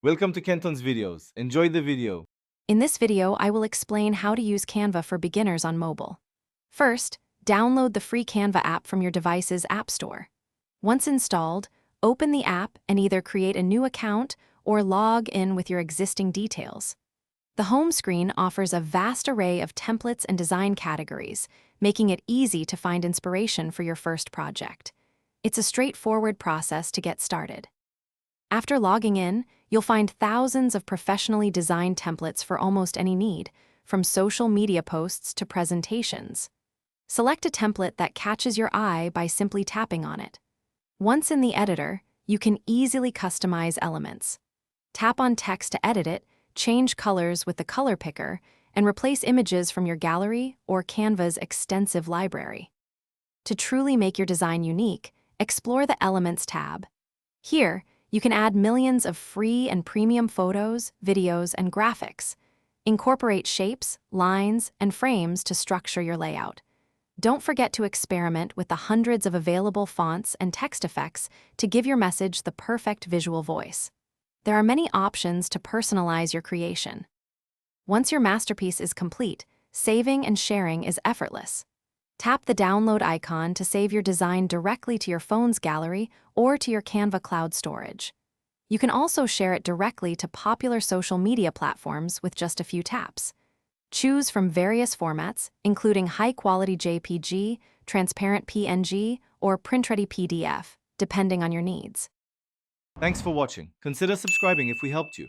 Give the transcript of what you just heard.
Welcome to Kenton's videos. Enjoy the video. In this video, I will explain how to use Canva for beginners on mobile. First, download the free Canva app from your device's App Store. Once installed, open the app and either create a new account or log in with your existing details. The home screen offers a vast array of templates and design categories, making it easy to find inspiration for your first project. It's a straightforward process to get started. After logging in, you'll find thousands of professionally designed templates for almost any need, from social media posts to presentations. Select a template that catches your eye by simply tapping on it. Once in the editor, you can easily customize elements. Tap on text to edit it, change colors with the color picker, and replace images from your gallery or Canva's extensive library. To truly make your design unique, explore the Elements tab. Here, you can add millions of free and premium photos, videos, and graphics. Incorporate shapes, lines, and frames to structure your layout. Don't forget to experiment with the hundreds of available fonts and text effects to give your message the perfect visual voice. There are many options to personalize your creation. Once your masterpiece is complete, saving and sharing is effortless. Tap the download icon to save your design directly to your phone's gallery or to your Canva cloud storage. You can also share it directly to popular social media platforms with just a few taps. Choose from various formats, including high-quality JPG, transparent PNG, or print-ready PDF, depending on your needs. Thanks for watching. Consider subscribing if we helped you.